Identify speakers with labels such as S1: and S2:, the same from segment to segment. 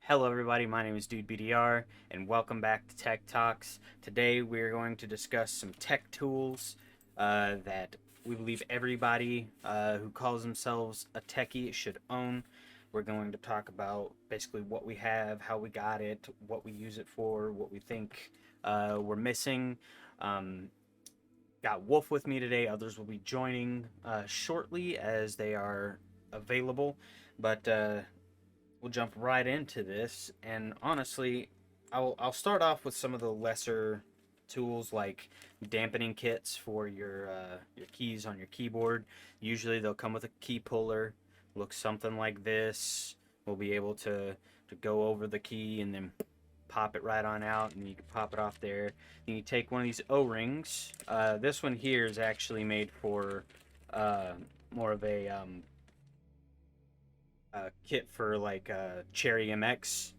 S1: Hello everybody, my name is Dude BDR and welcome back to TekTox. Today we're going to discuss some tech tools that we believe everybody who calls themselves a techie should own. We're going to talk about basically what we have, how we got it, what we use it for, what we think we're missing. Um, Got Wolf with me today, others will be joining shortly as they are available, but we'll jump right into this. And honestly, I'll start off with some of the lesser tools like dampening kits for your keys on your keyboard. Usually they'll come with a key puller, looks something like this. We'll be able to go over the key and then pop it right on out, and you can pop it off there. And you take one of these O-rings. This one here is actually made for more of a kit for like Cherry MX,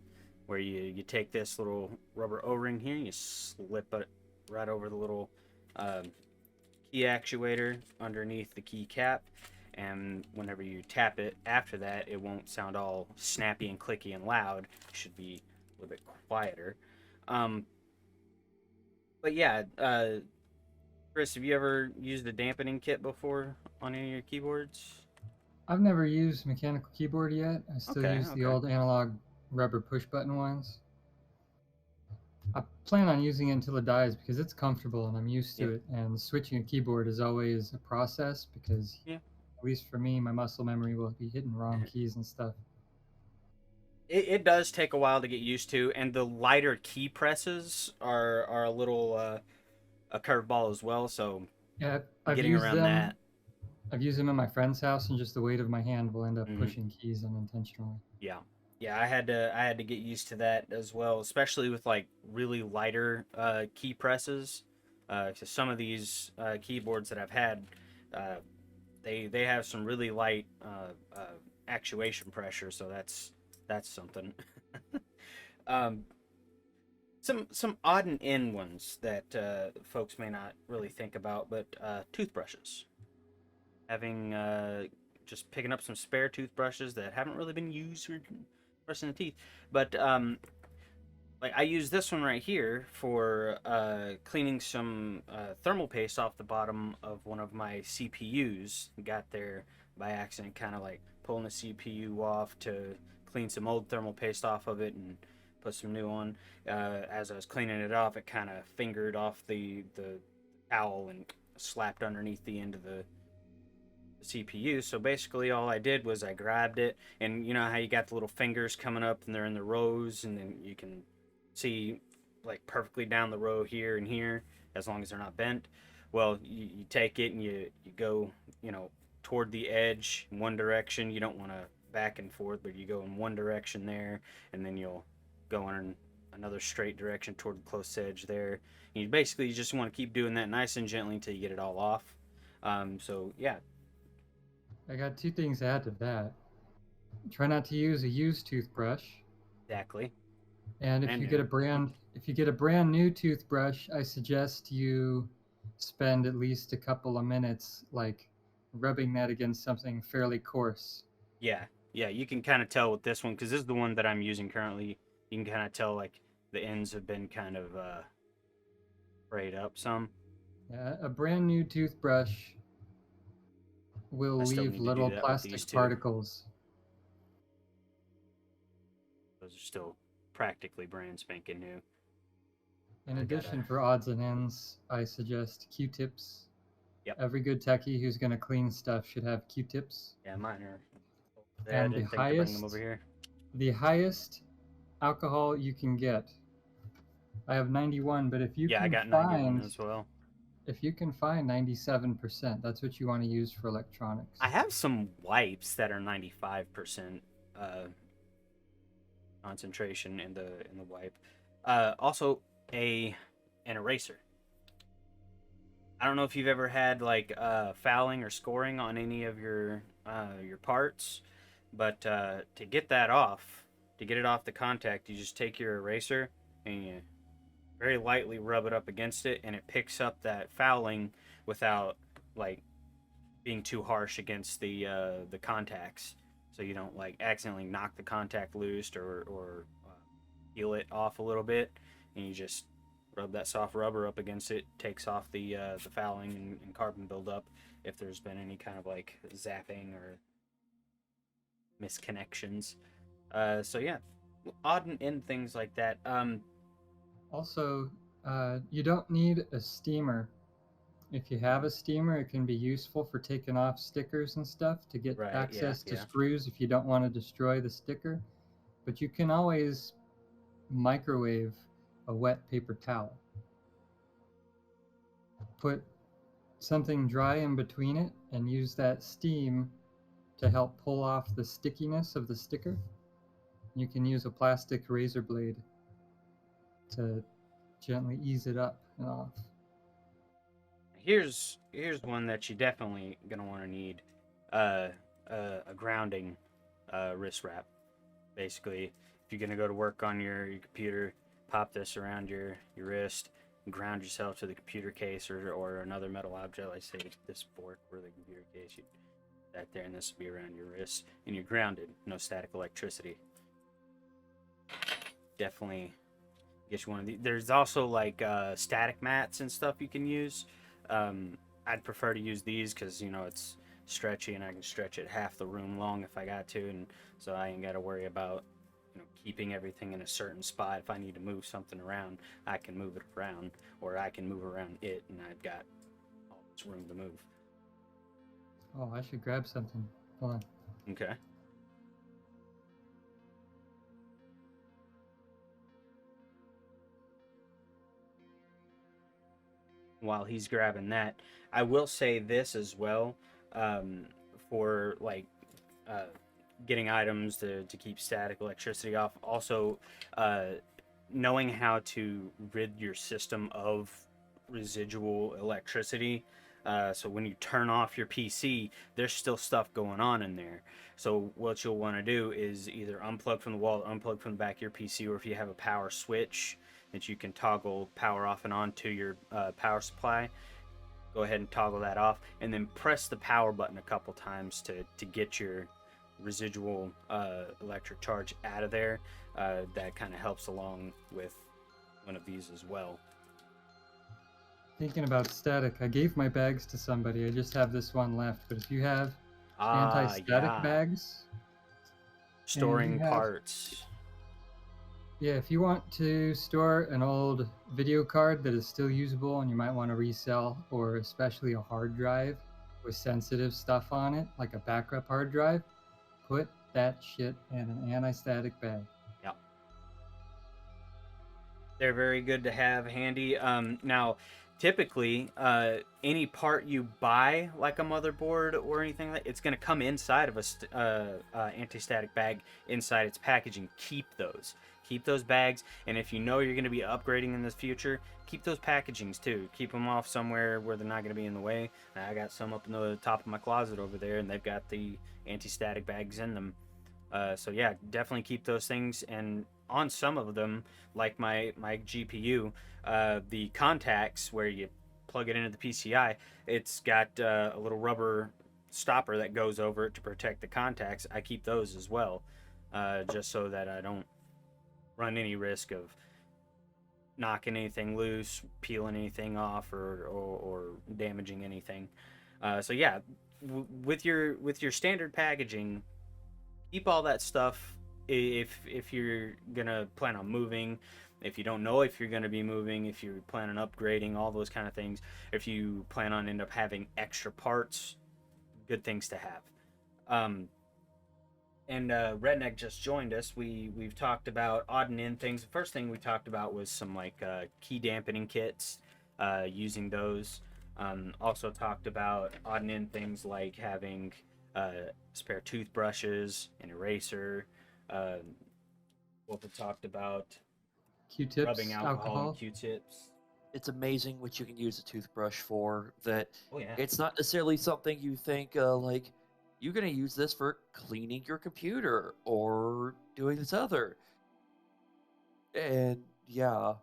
S1: where you take this little rubber O-ring here and you slip it right over the little key actuator underneath the key cap, and whenever you tap it after that, it won't sound all snappy and clicky and loud. It should be a little bit quieter. Um, but yeah, Chris, have you ever used a dampening kit before on any of your keyboards?
S2: I've never used mechanical keyboard yet. I still
S1: Okay,
S2: use the
S1: okay.
S2: old analog rubber push button ones. I plan on using it until it dies because it's comfortable and I'm used
S1: Yep.
S2: to it. And switching a keyboard is always a process because,
S1: Yeah.
S2: at least for me, my muscle memory will be hitting wrong keys and stuff.
S1: It does take a while to get used to, and the lighter key presses are a little a curveball as well. So
S2: Yeah, I've
S1: getting
S2: used
S1: around
S2: them.
S1: that,
S2: I've used them in my friend's house, and just the weight of my hand will end up
S1: hmm
S2: pushing keys unintentionally.
S1: yeah, yeah, I had to get used to that as well, especially with like really lighter key presses. 'Cause some of these keyboards that I've had, uh, they have some really light actuation pressure, so that's something. um, some odd and end ones that folks may not really think about, but toothbrushes. Having just picking up some spare toothbrushes that haven't really been used for brushing the teeth, but like I use this one right here for cleaning some thermal paste off the bottom of one of my CPUs. Got there by accident, kind of like pulling the CPU off to clean some old thermal paste off of it and put some new on. As I was cleaning it off, it kind of fingered off the towel and slapped underneath the end of the CPU. So basically, all I did was I grabbed it, and you know how you got the little fingers coming up and they're in the rows, and then you can see like perfectly down the row here and here as long as they're not bent. Well, you take it and you go, toward the edge in one direction. You don't want to back and forth, but you go in one direction there, and then you'll go in another straight direction toward the close edge there. And you just want to keep doing that nice and gently until you get it all off. So yeah,
S2: I got two things to add to that. Try not to use a used toothbrush.
S1: exactly.
S2: And
S1: Brand new.
S2: if you get a brand new toothbrush, I suggest you spend at least a couple of minutes like rubbing that against something fairly coarse.
S1: Yeah, yeah, you can kind of tell with this one because this is the one that I'm using currently. You can kind of tell like the ends have been kind of frayed up some.
S2: A brand new toothbrush
S1: I
S2: will
S1: still
S2: leave
S1: need to do
S2: little
S1: that with these
S2: plastic
S1: two.
S2: particles.
S1: Those are still practically brand spanking new.
S2: In
S1: I gotta.
S2: addition, for odds and ends, I suggest Q-tips.
S1: Yep.
S2: Every good techie who's going to clean stuff should have Q-tips.
S1: Yeah, mine are. I
S2: And
S1: didn't think to bring them over here.
S2: the highest alcohol you can get. I have 91, but
S1: Yeah, I got 91 as well.
S2: if you can find 97%, that's what you want to use for electronics.
S1: I have some wipes that are 95% uh, concentration in the wipe. Also a an eraser. I don't know if you've ever had like fouling or scoring on any of your parts, but to get that off, to get it off the contact, you just take your eraser and you very lightly rub it up against it, and it picks up that fouling without like being too harsh against the contacts. so you don't like accidentally knock the contact loose or peel it off a little bit, and you just rub that soft rubber up against it, takes off the fouling and carbon buildup if there's been any kind of like zapping or misconnections. So yeah, odd and end things like that.
S2: Also, you don't need a steamer. If you have a steamer, it can be useful for taking off stickers and stuff to get
S1: Right, yeah,
S2: access to
S1: yeah.
S2: screws if you don't want to destroy the sticker. But you can always microwave a wet paper towel. Put something dry in between it and use that steam to help pull off the stickiness of the sticker. You can use a plastic razor blade to gently ease it up and off.
S1: Here's one that you definitely gonna want to need, uh, a grounding wrist wrap. Basically, if you're gonna go to work on your computer, pop this around your wrist, ground yourself to the computer case or another metal object, like say this fork or the computer case. You that there, and this will be around your wrist, and you're grounded. No static electricity. Definitely get you one of these. There's also like static mats and stuff you can use. I'd prefer to use these because it's stretchy and I can stretch it half the room long if I got to, and so I ain't got to worry about keeping everything in a certain spot. If I need to move something around, I can move it around, or I can move around it, and I've got all this room to move.
S2: Oh, I should grab something. Hold on.
S1: Okay. While he's grabbing that, I will say this as well, for like uh, getting items to keep static electricity off. Also, knowing how to rid your system of residual electricity. So when you turn off your PC, there's still stuff going on in there. So what you'll want to do is either unplug from the wall, or unplug from the back of your PC, or if you have a power switch that you can toggle power off and on to your power supply, go ahead and toggle that off, and then press the power button a couple times to get your residual electric charge out of there. That kind of helps along with one of these as well.
S2: Thinking about static, I gave my bags to somebody. I just have this one left. But if you have anti-static
S1: Yeah.
S2: bags,
S1: Storing parts.
S2: Yeah, if you want to store an old video card that is still usable and you might want to resell, or especially a hard drive with sensitive stuff on it, like a backup hard drive, put that shit in an anti-static bag.
S1: Yep. They're very good to have handy. Now, typically, any part you buy, like a motherboard or anything like that, it's going to come inside of a anti-static bag inside its packaging. Keep those. Keep those bags, and if you know you're going to be upgrading in the future, keep those packagings too. Keep them off somewhere where they're not going to be in the way. I got some up in the top of my closet over there, and they've got the anti-static bags in them. So yeah, definitely keep those things. And on some of them, like my GPU, the contacts where you plug it into the PCI, it's got a little rubber stopper that goes over it to protect the contacts. I keep those as well, just so that I don't run any risk of knocking anything loose, peeling anything off, or damaging anything. So yeah, with your standard packaging, keep all that stuff. If you're gonna plan on moving, if you don't know if you're gonna be moving, if you plan on upgrading, all those kind of things, if you plan on end up having extra parts, good things to have. And Redneck just joined us. We've talked about odd and end things. The first thing we talked about was some like key dampening kits, using those. Also talked about odd and end things like having spare toothbrushes, an eraser. What we talked about
S2: Q-tips,
S1: rubbing alcohol and Q-tips.
S3: It's amazing what you can use a toothbrush for. That
S1: Oh yeah.
S3: it's not necessarily something you think like you're gonna use this for cleaning your computer or doing this other. And yeah,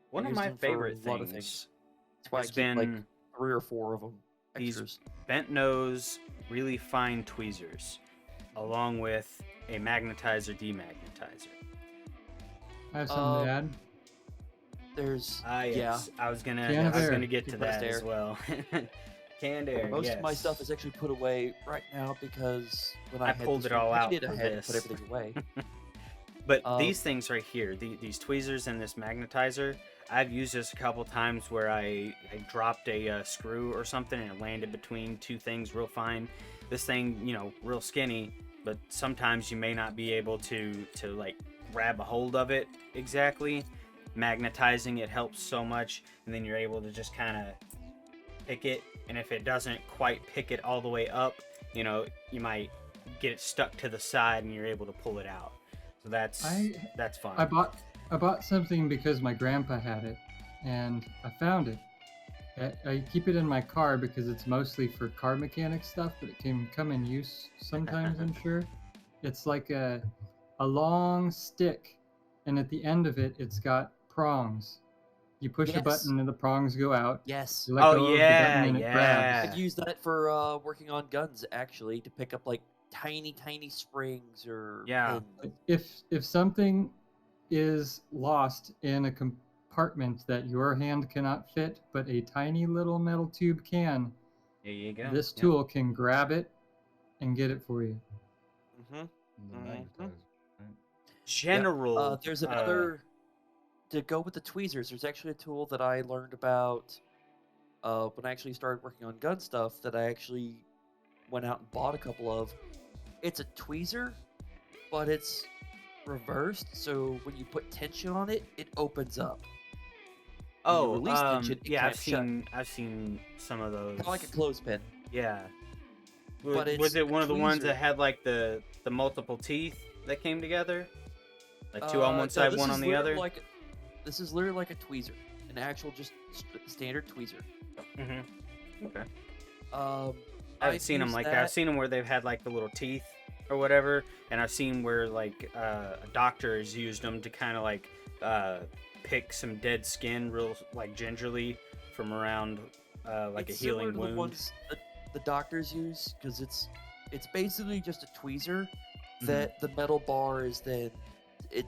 S1: One
S3: I
S1: of
S3: use
S1: my
S3: them for
S1: favorite
S3: a lot of
S1: things
S3: That's why I
S1: has
S3: keep like
S1: been
S3: 3 or 4 of them
S1: these
S3: extras.
S1: bent nose, really fine tweezers. along with a Magnetizer Demagnetizer.
S2: I have something to add.
S3: There's
S1: Yes, I was
S2: Can
S1: gonna
S2: of air.
S1: get to
S3: Compressed
S1: that as
S3: air.
S1: well. Canned air.
S3: Most
S1: yes.
S3: of my stuff is actually put away right now because when
S1: I
S3: I had
S1: pulled
S3: this
S1: it all out
S3: repainted,
S1: for
S3: I had to
S1: this.
S3: put everything away.
S1: But these things right here, these tweezers and this magnetizer, I've used this a couple times where I dropped a screw or something and it landed between two things real fine. This thing, you know, real skinny, but sometimes you may not be able to like grab a hold of it exactly. Magnetizing it helps so much, and then you're able to just kind of pick it, and if it doesn't quite pick it all the way up, you know, you might get it stuck to the side and you're able to pull it out. So that's fun.
S2: I bought something because my grandpa had it, and I found it. I keep it in my car because it's mostly for car mechanic stuff, but it can come in use sometimes, I'm sure. It's like a long stick, and at the end of it, it's got prongs. You push a
S3: Yes.
S2: button and the prongs go out.
S3: Yes.
S2: You let go of the button and it grabs.
S3: I've used that for working on guns, actually, to pick up, like, tiny springs or pins.
S2: If something is lost in a compartment that your hand cannot fit, but a tiny little metal tube can,
S1: there you go.
S2: This tool can grab it and get it for you.
S1: General.
S3: There's another to go with the tweezers. There's actually a tool that I learned about when I actually started working on gun stuff that I actually went out and bought a couple of. It's a tweezer, but it's reversed, so when you put tension on it, it opens up.
S1: Oh,
S3: release tension, it
S1: yeah,
S3: clamps
S1: I've seen some of those.
S3: Kind of like a clothespin.
S1: Yeah.
S3: But
S1: Was
S3: it's
S1: it one of the ones
S3: tweezer.
S1: that had like the multiple teeth that came together? Like two on one side, one on the other?
S3: This is literally like a tweezer, an actual just standard tweezer.
S1: Mm-hmm. Okay.
S3: I've
S1: haven't seen them
S3: used
S1: like that. I've seen them where they've had like the little teeth or whatever, and I've seen where like a doctor has used them to kind of like pick some dead skin real like gingerly from around like
S3: it's
S1: a healing
S3: similar to
S1: wound.
S3: The ones that the doctors use, because it's basically just a tweezer that the metal bar is then it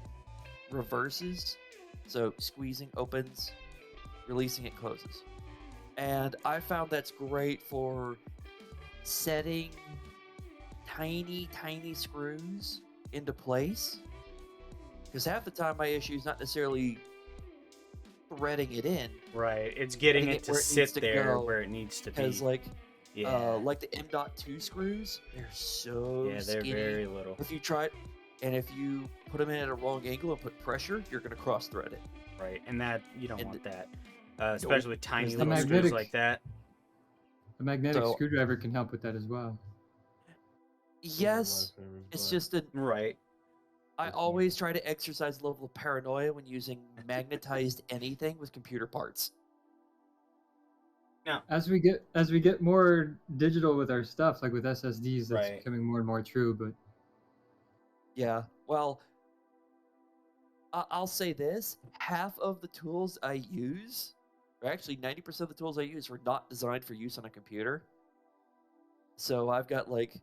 S3: reverses, so squeezing opens, releasing it closes, and I found that's great for setting tiny screws into place, because half the time my issue is not necessarily threading it in,
S1: Right, it's getting it to sit there
S3: go,
S1: where it needs to be.
S3: because like
S1: like
S3: the M.2 screws, they're so
S1: they're
S3: skinny.
S1: very little.
S3: If you try it, and if you put them in at a wrong angle and put pressure, you're going to cross thread it.
S1: Right, and that you don't
S3: And
S1: want that, especially with tiny
S2: The
S1: little screws
S2: magnetic-
S1: like that.
S2: The magnetic
S3: So-
S2: screwdriver can help with that as well.
S3: Yes, it's just that
S1: Right.
S3: I always try to exercise a level of paranoia when using magnetized anything with computer parts.
S2: As we get more digital with our stuff, like with SSDs, that's
S1: Right.
S2: becoming more and more true. But
S3: Yeah, well, I'll say this: half of the tools I use, or actually 90% of the tools I use, were not designed for use on a computer. So I've got like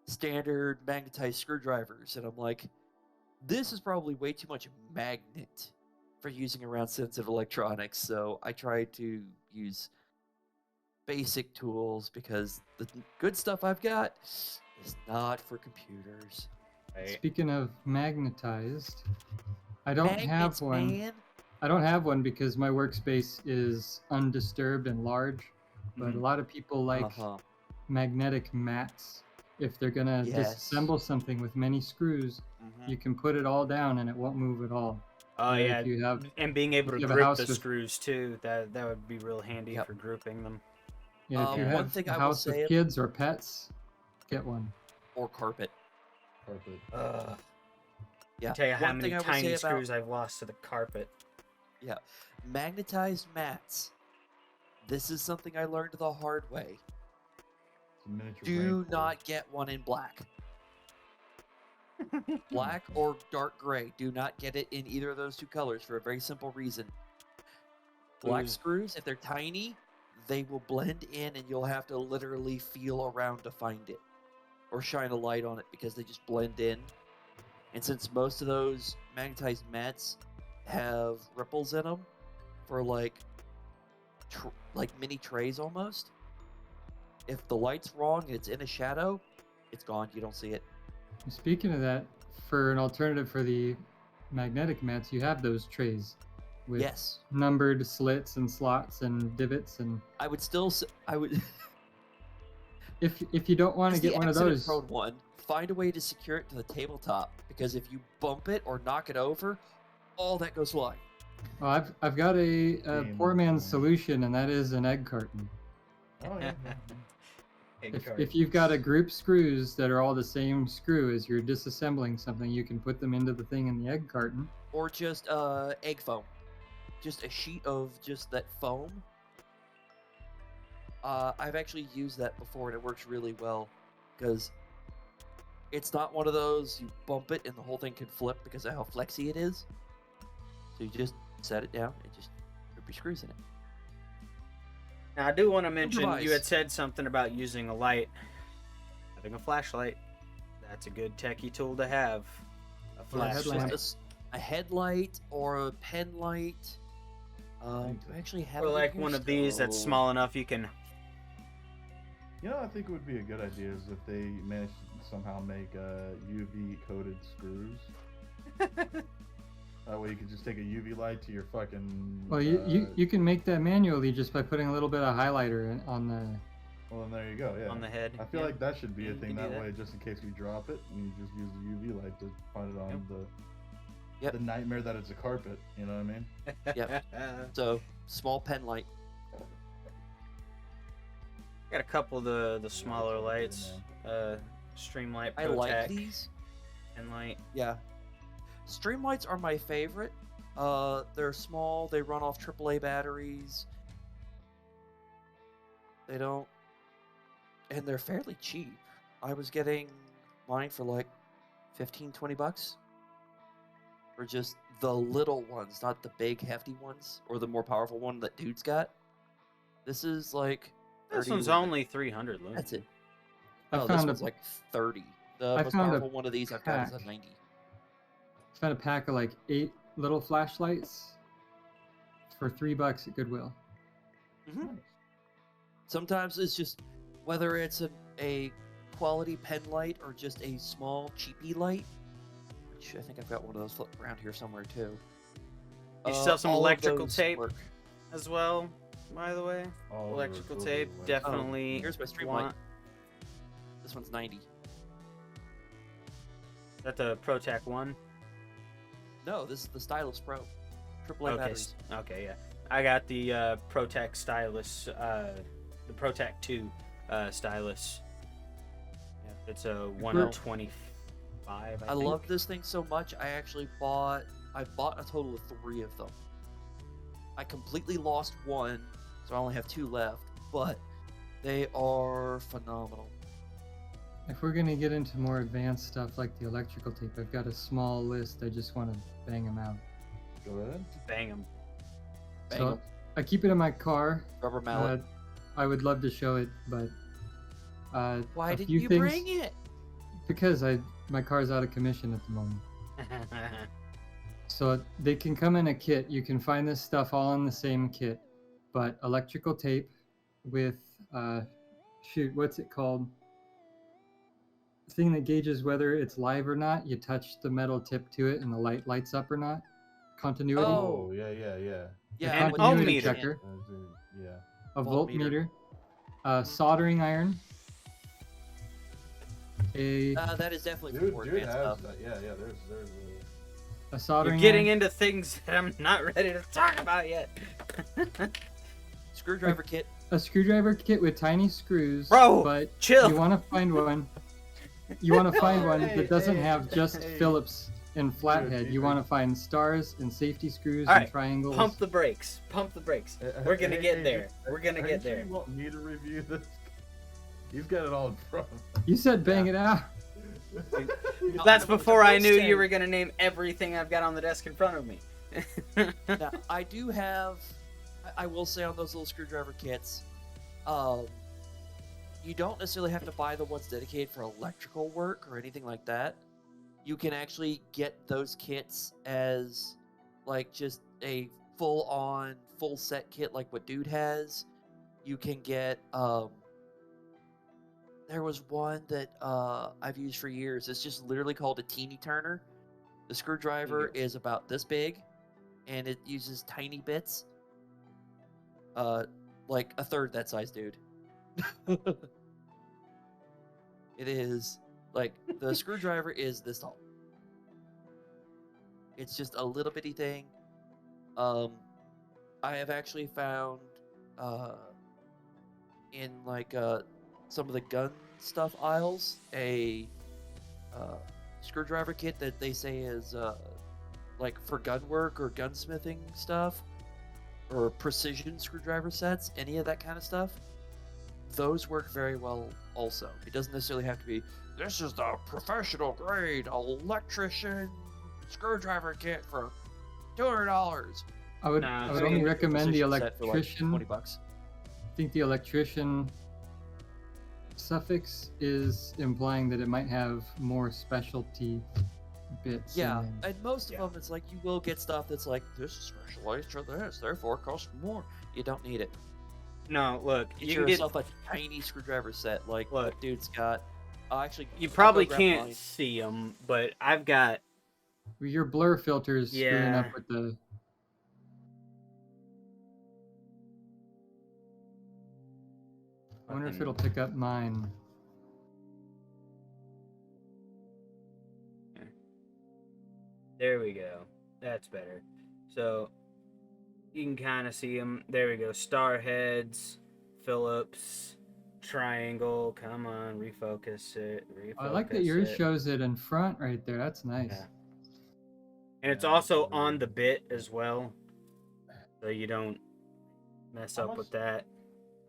S3: standard magnetized screwdrivers, and I'm like, this is probably way too much magnet for using around sensitive electronics. So I try to use basic tools because the good stuff I've got is not for computers.
S1: Right.
S2: speaking of magnetized, I don't have
S3: Magnets,
S2: one.
S3: man.
S2: I don't have one because my workspace is undisturbed and large. But a lot of people like magnetic mats. If they're gonna
S3: Yes.
S2: disassemble something with many screws, you can put it all down and it won't move at all.
S1: Oh
S2: Where
S1: yeah,
S2: if you have
S1: and being able to
S2: you have a
S1: grip
S2: house
S1: the
S2: with-
S1: screws too. That would be real handy
S3: Yep.
S1: for grouping them.
S2: yeah, if you
S3: one
S2: have
S3: thing
S2: a
S3: I will
S2: house
S3: say-
S2: with kids or pets, get one.
S3: Or carpet.
S1: Ugh.
S3: Yeah.
S1: Tell you how
S3: One
S1: many
S3: thing I will
S1: tiny
S3: say about
S1: screws I've lost to the carpet.
S3: magnetized mats. This is something I learned the hard way. Do not get one in black. Black or dark gray. Do not get it in either of those two colors for a very simple reason. Black
S1: Ooh.
S3: screws, if they're tiny, they will blend in and you'll have to literally feel around to find it. or shine a light on it because they just blend in. And since most of those magnetized mats have ripples in them for like mini trays almost, if the light's wrong and it's in a shadow, it's gone. You don't see it.
S2: Speaking of that, for an alternative for the magnetic mats, you have those trays with
S3: Yes.
S2: numbered slits and slots and divots. And
S3: I would still I would
S2: if you don't want to
S3: as
S2: get
S3: the
S2: one of
S3: accident
S2: those,
S3: prone one, find a way to secure it to the tabletop, because if you bump it or knock it over, all that goes flying.
S2: well, I've got a poor man's
S4: Game.
S2: solution, and that is an egg carton.
S4: Oh yeah.
S2: If you've got a group screws that are all the same screw as you're disassembling something, you can put them into the thing in the egg carton.
S3: Or just egg foam. Just a sheet of just that foam. I've actually used that before, and it works really well, because it's not one of those you bump it and the whole thing can flip because of how flexy it is. So you just set it down and just put your screws in it.
S1: Now, I do want to mention, you
S3: Improvise.
S1: had said something about using a light. Having a flashlight. That's a good techie tool to have. A
S2: Or a
S3: Just
S2: headlamp.
S1: flashlight.
S3: a headlight or a pen light. Do I actually have
S1: Or
S3: it in
S1: like
S3: here
S1: one of these that's
S3: still?
S1: small enough you can...
S4: You know, I think it would be a good idea is if they managed to somehow make UV coated screws. That way you could just take a UV light to your fucking.
S2: Well, you can make that manually just by putting a little bit of highlighter on the.
S4: Well, then there you go. Yeah.
S1: on the head.
S4: I feel
S1: Yeah.
S4: like that should be
S1: You
S4: a
S1: can
S4: thing
S1: do
S4: that
S1: that.
S4: way, just in case you drop it, and you just use the UV light to find it on
S3: Yep.
S4: the nightmare that it's a carpet. You know what I mean?
S3: Yep. So small pen light.
S1: Got a couple of the smaller
S4: that's what I
S1: lights. Streamlight,
S3: I like
S1: ProTech,
S3: these.
S1: and light.
S3: Yeah. Streamlights are my favorite. They're small, they run off AAA batteries. They don't... And they're fairly cheap. I was getting mine for like 15, 20 bucks. For just the little ones, not the big hefty ones, or the more powerful one that dude's got. This is like...
S1: This
S3: 30
S1: one's
S3: with it.
S1: only 300 lumens.
S3: That's it.
S2: I
S3: Oh, this
S2: found
S3: one's
S2: a
S3: like 30. The
S2: I
S3: most
S2: found a
S3: powerful one of these I've got is a
S2: pack.
S3: 90.
S2: found a pack of like 8 little flashlights for $3 at Goodwill.
S3: Mhm. Sometimes it's just whether it's a quality pen light or just a small cheapy light, which I think I've got one of those floating around here somewhere too.
S1: You still have some
S3: all of
S1: electrical
S3: those
S1: tape?
S3: work.
S1: As well, by the way.
S4: Oh,
S1: Electrical
S4: those
S1: tape,
S4: are like-
S1: definitely.
S3: Here's my Streamlight.
S1: want.
S3: This one's 90.
S1: Is that the ProTech one?
S3: No, this is the Stylus Pro. AAA
S1: Okay,
S3: batteries.
S1: okay, yeah. I got the ProTech stylus, the ProTech 2 stylus.
S3: Yeah.
S1: It's a 125. I
S3: I
S1: think.
S3: love this thing so much. I bought a total of 3 of them. I completely lost one, so I only have 2 left, but they are phenomenal.
S2: If we're gonna get into more advanced stuff like the electrical tape, I've got a small list. I just want to bang them out.
S4: Go ahead.
S1: Bang 'em.
S3: Bang
S2: So
S3: 'em.
S2: I keep it in my car.
S3: Rubber mallet.
S2: I would love to show it, but
S3: Why
S2: a
S3: didn't
S2: few
S3: you
S2: things,
S3: bring it?
S2: Because my car's out of commission at the moment. So they can come in a kit. You can find this stuff all in the same kit, but electrical tape with what's it called? The thing that gauges whether it's live or not. You touch the metal tip to it, and the light lights up or not. Continuity.
S3: Oh.
S4: Oh, yeah.
S3: Yeah,
S1: And
S3: with
S1: ohmmeter.
S3: the-
S2: checker.
S4: Yeah.
S2: A
S3: Voltmeter.
S2: voltmeter, soldering iron,
S3: That is definitely
S4: Dude
S3: more
S4: has
S3: advanced stuff.
S4: that. Yeah. There's
S2: a soldering
S1: You're getting
S2: iron,
S1: into things that I'm not ready to talk about yet.
S3: Screwdriver kit.
S2: a screwdriver kit with tiny screws.
S1: Bro,
S2: but
S1: chill.
S2: you want to find one. You want to find one
S4: Hey,
S2: that doesn't
S4: hey,
S2: have just
S4: hey.
S2: Phillips and flathead.
S4: Dude,
S2: You want to find stars and safety screws
S1: All
S2: and
S1: right,
S2: triangles.
S1: Pump the brakes. Pump the brakes. We're gonna get there. We're gonna
S4: Are
S1: get
S4: you sure
S1: there.
S4: You want me to review this? He's got it all in front.
S2: You said bang it out.
S1: That's
S3: I will-
S1: before
S3: I
S1: I
S3: will
S1: knew
S3: say-
S1: you were gonna name everything I've got on the desk in front of me.
S3: Now, I do have. I will say on those little screwdriver kits, you don't necessarily have to buy the ones dedicated for electrical work or anything like that. You can actually get those kits as like just a full-on, full set kit like what Dude has. You can get there was one that I've used for years. It's just literally called a teeny turner. The screwdriver is about this big, and it uses tiny bits. Like a third that size, Dude. It is like the screwdriver is this tall. It's just a little bitty thing. I have actually found in like some of the gun stuff aisles a screwdriver kit that they say is like for gun work or gunsmithing stuff or precision screwdriver sets, any of that kind of stuff. Those work very well also. It doesn't necessarily have to be, this is the professional grade electrician screwdriver kit for $200.
S2: I would
S1: Nah,
S2: only
S1: so-
S2: recommend the
S3: Precision set for, like,
S2: electrician.
S3: $20.
S2: I think the electrician suffix is implying that it might have more specialty bits.
S3: Yeah,
S2: in there.
S3: and most of them, it's like you will get stuff that's like, this is specialized for this, therefore it costs more. You don't need it.
S1: No, look,
S3: Get
S1: you can get.
S3: yourself a tiny screwdriver set like
S1: Look.
S3: what Dude's got. Actually,
S1: You
S3: I'll go
S1: probably
S3: grab
S1: can't
S3: mine.
S1: see them, but I've got.
S2: Well, your blur filter is screwing
S1: Yeah.
S2: up with the. I wonder if
S1: fucking-
S2: it'll pick up mine.
S1: There we go. That's better. So you can kind of see them. There we go. Star heads, Phillips, triangle. Come on, refocus it.
S2: I like that
S1: refocus
S2: yours
S1: it.
S2: shows it in front right there. That's nice.
S1: Yeah. And it's
S4: Yeah,
S1: also
S4: absolutely.
S1: on the bit as well, so you don't mess
S4: How
S1: up
S4: much-
S1: with that.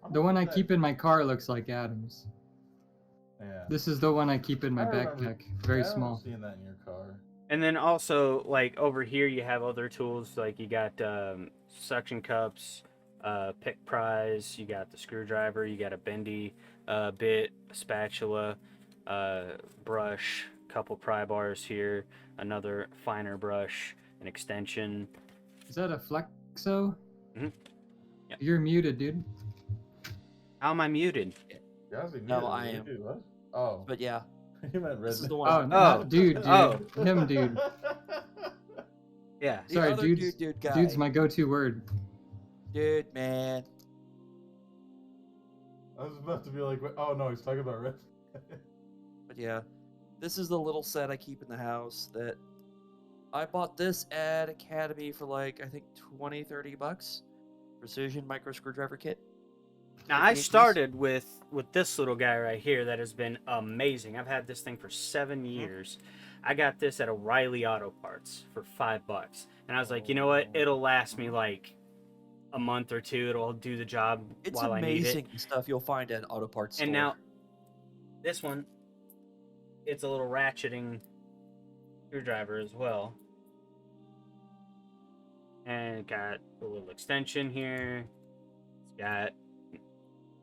S4: How
S2: The
S4: much
S2: one
S4: is
S2: I
S4: that?
S2: keep in my car looks like Adam's.
S4: Yeah.
S2: This is the one I keep in my
S4: I remember-
S2: backpack. Very
S4: yeah, I remember
S2: small.
S4: seeing that in your car.
S1: And then also, like over here, you have other tools. Like you got suction cups, pick prise. You got the screwdriver. You got a bendy bit, a spatula, brush, couple pry bars here, another finer brush, an extension.
S2: Is that a Flexo?
S1: Mhm. Yep.
S2: You're muted, dude.
S1: How am I muted?
S4: Yazzie
S3: No,
S4: muted
S3: I
S4: me,
S3: am.
S4: dude, what? Oh.
S3: But yeah,
S4: You meant
S3: this is
S4: Redneck.
S3: the
S2: Oh,
S3: one.
S2: not dude.
S1: Oh.
S2: Him, dude.
S1: Yeah.
S3: The
S2: Sorry,
S3: other
S2: dude's-
S3: dude guy.
S2: Dude's my go-to word.
S3: Dude, man.
S4: I was about to be like, oh no, he's talking about Red.
S3: But yeah, this is the little set I keep in the house that I bought this at Academy for like, I think $20-30. Precision micro screwdriver kit.
S1: Now
S3: 50
S1: I
S3: inches.
S1: started with this little guy right here that has been amazing. I've had this thing for 7
S3: Mm-hmm.
S1: years. I got this at O'Reilly Auto Parts for $5, and I was like, you know what? It'll last me like a month or two. It'll do the job
S3: It's
S1: while I need it.
S3: amazing the stuff you'll find at an auto parts store.
S1: And now this one, it's a little ratcheting screwdriver as well, and it got a little extension here. It's got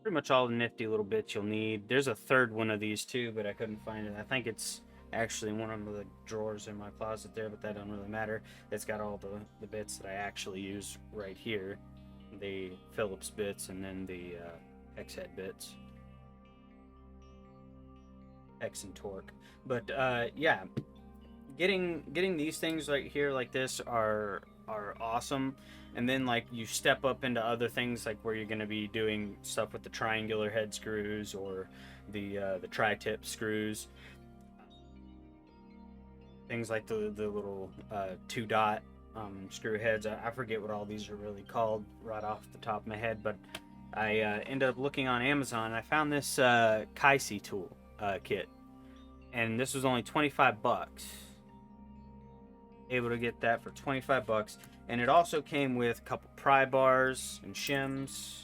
S1: pretty much all the nifty little bits you'll need. There's a third one of these too, but I couldn't find it. I think it's actually in one of the drawers in my closet there, but that doesn't really matter. It's got all the bits that I actually use right here. The Phillips bits and then the X head bits. X and torque. But yeah, getting these things right here like this are awesome. And then like you step up into other things like where you're going to be doing stuff with the triangular head screws or the tri-tip screws, things like the little 2-dot screw heads. I forget what all these are really called right off the top of my head, but I ended up looking on Amazon and I found this Kyc Tool Kit, and this was only $25. Able to get that for $25, and it also came with a couple pry bars and shims.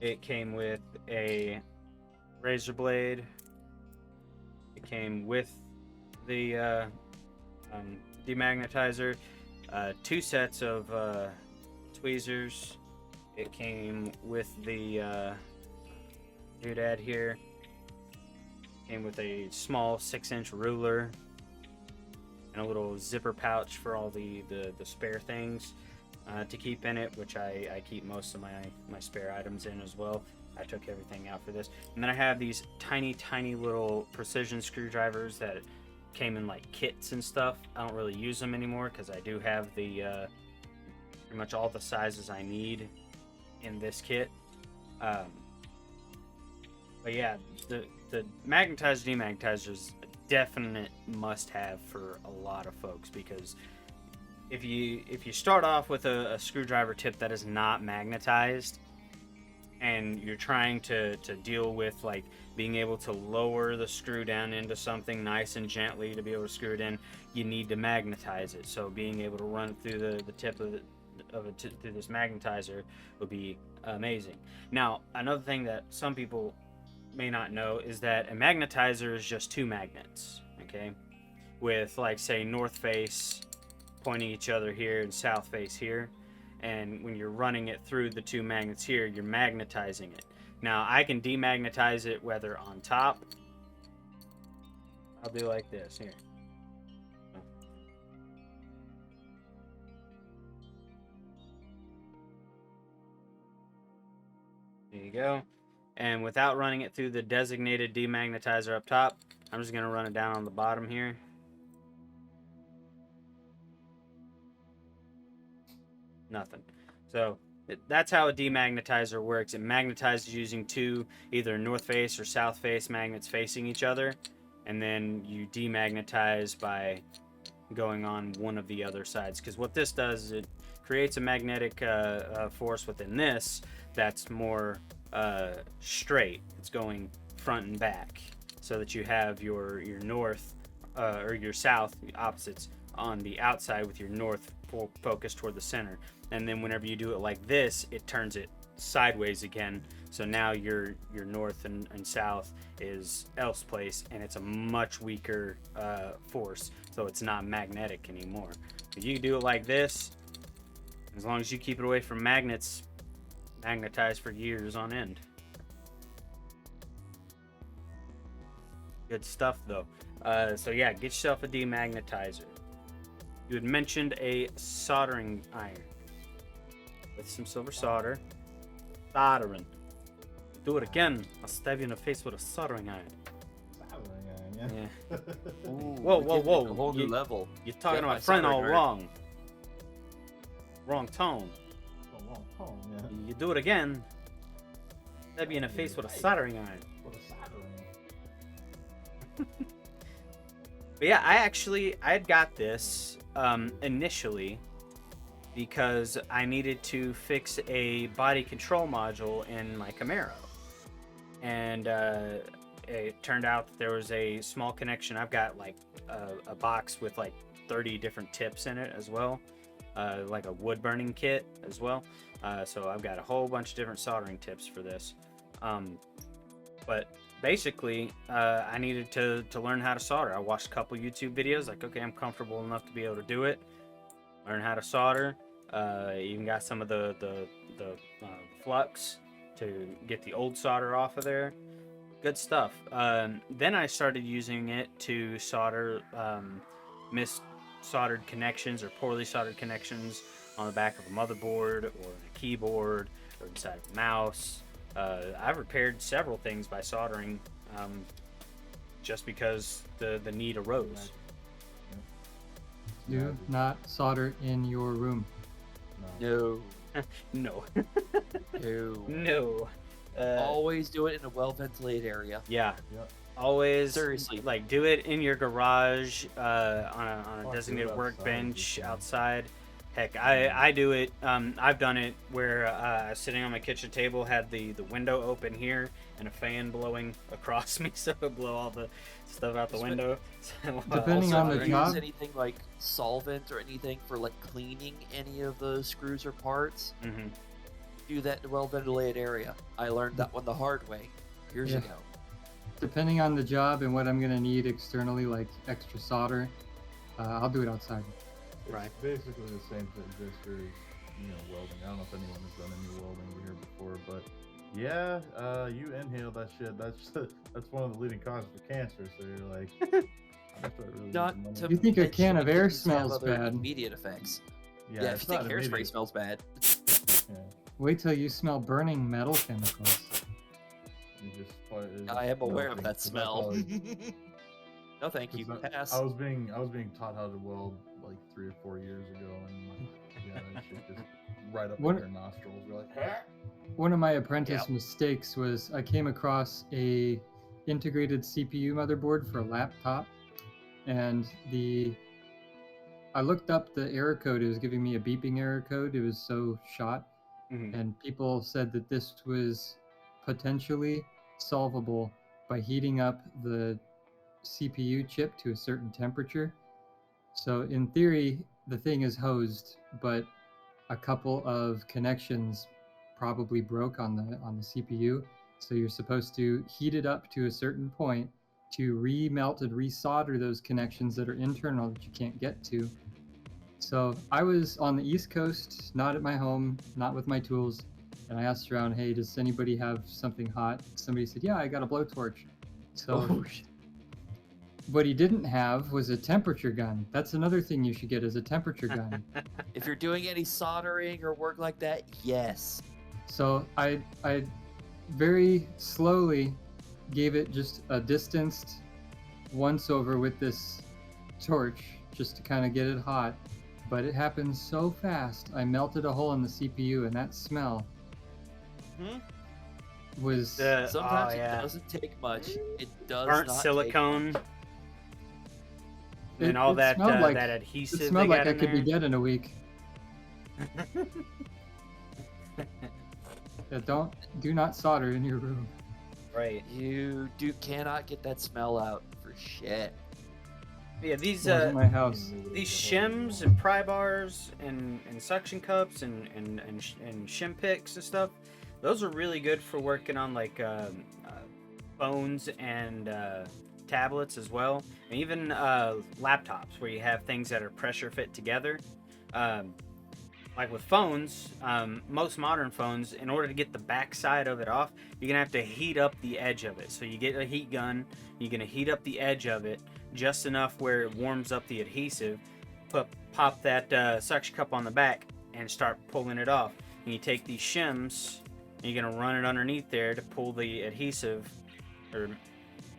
S1: It came with a razor blade. It came with the demagnetizer, 2 sets of tweezers. It came with the doodad here. Came with a small 6-inch ruler and a little zipper pouch for all the spare things to keep in it, which I keep most of my spare items in as well. I took everything out for this. And then I have these tiny little precision screwdrivers that came in like kits and stuff. I don't really use them anymore because I do have the pretty much all the sizes I need in this kit. But yeah, the magnetized demagnetizers definite must-have for a lot of folks, because if you start off with a screwdriver tip that is not magnetized, and you're trying to deal with like being able to lower the screw down into something nice and gently to be able to screw it in, you need to magnetize it. So being able to run through the tip of it through this magnetizer would be amazing. Now, another thing that some people may not know is that a magnetizer is just 2 magnets, okay, with like say north face pointing each other here and south face here. And when you're running it through the 2 magnets here, you're magnetizing it. Now I can demagnetize it whether on top. I'll do like this here. There you go. And without running it through the designated demagnetizer up top, I'm just going to run it down on the bottom here. Nothing. So that's how a demagnetizer works. It magnetizes using 2 either north face or south face magnets facing each other, and then you demagnetize by going on one of the other sides. Because what this does is it creates a magnetic force within this that's more straight. It's going front and back, so that you have your north or your south opposites on the outside, with your north focused toward the center. And then whenever you do it like this, it turns it sideways again. So now your north and south is else place, and it's a much weaker force. So it's not magnetic anymore. But you can do it like this, as long as you keep it away from magnets, magnetized for years on end. Good stuff though. So yeah, get yourself a demagnetizer. You had mentioned a soldering iron with some silver solder. Soldering. Do it again. I'll stab you in the face with a soldering iron.
S4: Soldering iron, yeah.
S3: Ooh,
S1: Whoa,
S3: we're getting
S1: whoa.
S3: a whole new level.
S1: You're talking
S3: Get
S1: to
S3: my
S1: my friend all
S3: soldering
S1: wrong. Wrong tone.
S4: A long tone, yeah.
S1: You do it again, stab you in the face with a soldering iron.
S4: With a soldering iron.
S1: But yeah, I had got this initially because I needed to fix a body control module in my Camaro, and it turned out that there was a small connection. I've got like a box with like 30 different tips in it as well, like a wood burning kit as well. So I've got a whole bunch of different soldering tips for this. But basically, I needed to learn how to solder. I watched a couple YouTube videos, like, okay, I'm comfortable enough to be able to do it. Learn how to solder. Even got some of the flux to get the old solder off of there. Good stuff. Then I started using it to solder mis-soldered connections or poorly soldered connections on the back of a motherboard or a keyboard or inside of a mouse. I've repaired several things by soldering, just because the need arose.
S2: Do not solder in your room.
S3: No.
S1: No.
S3: No.
S1: No.
S3: Always do it in a well-ventilated area.
S1: Yeah.
S4: Yep.
S1: Always.
S3: Seriously.
S1: Like, do it in your garage, on a
S4: Or
S1: designated
S4: do it
S1: workbench
S4: outside.
S1: outside. Heck, I do it. I've done it where sitting on my kitchen table, had the window open here and a fan blowing across me, so it blow all the stuff out the
S3: Just
S1: window.
S2: Depending
S3: Also,
S2: on the
S3: if you
S2: job.
S3: use anything like solvent or anything for like cleaning any of those screws or parts,
S1: Mm-hmm.
S3: do that in a well-ventilated area. I learned that one the hard way years
S2: Yeah.
S3: ago.
S2: Depending on the job and what I'm going to need externally, like extra solder, I'll do it outside.
S4: It's
S1: Right.
S4: basically the same resistors welding. I don't know if anyone has done any welding over here before, but yeah, you inhale that shit. That's one of the leading causes for cancer. So you're like, I start really
S3: Not
S4: losing
S3: to
S4: money.
S2: You think a
S3: mention
S2: can of
S3: it
S2: air
S3: can have
S2: smells
S3: other
S2: bad.
S3: immediate effects.
S4: Yeah,
S3: Yeah,
S4: it's
S3: if you think
S4: not
S3: hairspray
S4: immediate.
S3: smells bad,
S4: Yeah,
S2: Wait till you smell burning metal chemicals.
S4: you just
S3: I am aware of
S4: melting,
S3: that
S4: 'cause I
S3: smell.
S4: probably-
S3: No, thank you.
S4: 'cause
S3: Pass.
S4: I was being taught how to weld like 3 or 4 years ago, and like, yeah, that shit just right up
S2: What-
S4: in your nostrils. You're like, "Ah!"
S2: One of my apprentice mistakes was I came across a integrated CPU motherboard for a laptop, and I looked up the error code. It was giving me a beeping error code. It was so shot,
S1: Mhm.
S2: and people said that this was potentially solvable by heating up the CPU chip to a certain temperature. So in theory, the thing is hosed, but a couple of connections probably broke on the CPU. So you're supposed to heat it up to a certain point to remelt and resolder those connections that are internal that you can't get to. So I was on the East Coast, not at my home, not with my tools, and I asked around, hey, does anybody have something hot? Somebody said, yeah, I got a blowtorch. So
S3: Oh, shit.
S2: what he didn't have was a temperature gun. That's another thing you should get, is a temperature gun.
S3: If you're doing any soldering or work like that, yes.
S2: So I very slowly gave it just a distanced once over with this torch just to kind of get it hot. But it happened so fast. I melted a hole in the CPU, and that smell
S3: Hmm?
S2: was
S3: Sometimes
S1: yeah.
S3: it doesn't take much. It does
S1: burnt
S3: not
S1: silicone
S2: It-
S1: and all
S2: it
S1: that
S2: smelled like-
S1: that
S2: it
S1: adhesive.
S2: smelled
S1: they
S2: like
S1: got
S2: I
S1: in
S2: could be
S1: there.
S2: dead in a week. Yeah, do not solder in your room.
S1: Right.
S3: You cannot get that smell out for shit.
S1: Yeah, these
S2: It wasn't my house.
S1: these shims and pry bars and suction cups and shim picks and stuff, those are really good for working on like phones and tablets as well, and even laptops where you have things that are pressure fit together. Like with phones, most modern phones, in order to get the back side of it off, you're gonna have to heat up the edge of it. So you get a heat gun, you're gonna heat up the edge of it just enough where it warms up the adhesive. Pop that suction cup on the back and start pulling it off. And you take these shims and you're gonna run it underneath there to pull the adhesive, or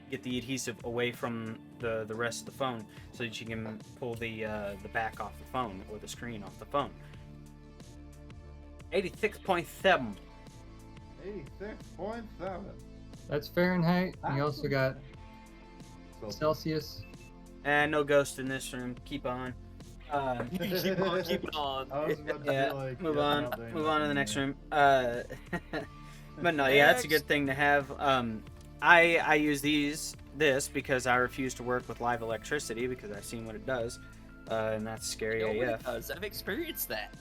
S1: get the adhesive away from the rest of the phone, so that you can pull the back off the phone or the screen off the phone. 86.7.
S4: 86.7.
S2: That's Fahrenheit. And you also got
S4: So,
S2: Celsius.
S1: And no ghost in this room. Keep on.
S3: Keep on, keep it on.
S4: I was about to
S1: Yeah,
S4: be like,
S1: move
S4: yeah,
S1: on.
S4: no, there
S1: Move
S4: ain't
S1: on to the
S4: nothing
S1: next
S4: there.
S1: room. But no, yeah, that's a good thing to have. I use this because I refuse to work with live electricity because I've seen what it does, and that's scary
S3: Nobody
S1: AF.
S3: does. I've experienced that.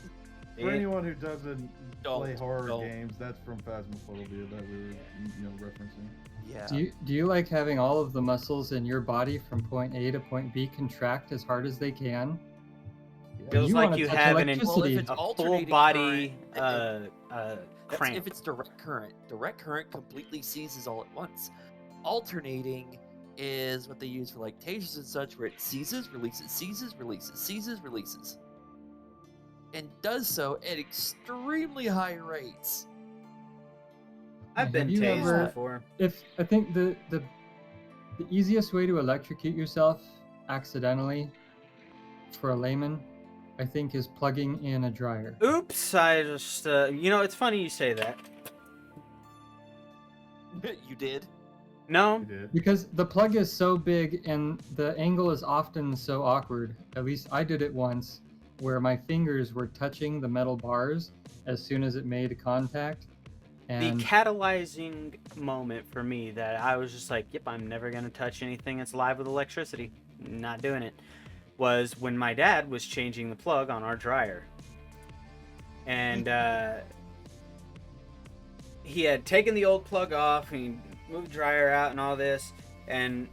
S4: For
S1: Yeah.
S4: anyone who doesn't
S3: Don't,
S4: play horror
S3: don't.
S4: games, that's from Phasmophobia that we were referencing.
S3: Yeah.
S2: Do you like having all of the muscles in your body from point A to point B contract as hard as they can?
S4: Yeah.
S1: Feels
S2: You
S1: like
S2: wanna
S1: you
S2: touch
S1: have
S2: electricity.
S3: Well, if it's
S1: a full
S3: alternating
S1: body
S3: current, That's
S1: cramp.
S3: if it's direct current. Direct current completely seizes all at once. Alternating is what they use for like tasers and such, where it seizes, releases, seizes, releases, seizes, releases. And does so at extremely high rates.
S1: I've been
S2: Have you
S1: tased
S2: ever-
S1: before.
S2: If I think the easiest way to electrocute yourself accidentally for a layman, I think, is plugging in a dryer.
S1: Oops, I just it's funny you say that.
S3: You did?
S1: No,
S4: We did.
S2: Because the plug is so big and the angle is often so awkward. At least I did it once, where my fingers were touching the metal bars as soon as it made contact. And
S1: the catalyzing moment for me that I was just like, yep, I'm never gonna touch anything that's live with electricity. Not doing it. Was when my dad was changing the plug on our dryer. And he had taken the old plug off and he moved the dryer out and all this, and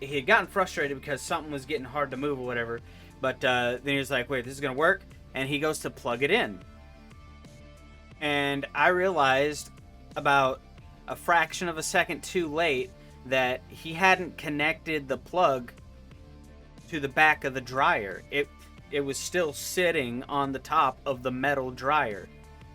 S1: he had gotten frustrated because something was getting hard to move or whatever. But then he was like, wait, this is gonna work? and he goes to plug it in. And I realized about a fraction of a second too late that he hadn't connected the plug to the back of the dryer. It was still sitting on the top of the metal dryer.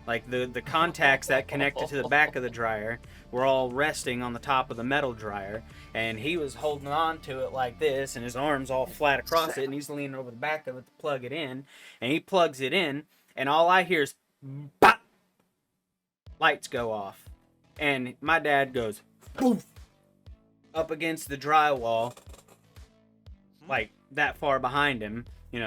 S1: Like the contacts that connected to the back of the dryer were all resting on the top of the metal dryer, and he was holding on to it like this, and his arms all flat across it, and he's leaning over the back of it to plug it in, and he plugs it in, and all I hear is pop! Lights go off, and my dad goes poof up against the drywall, like that far behind him,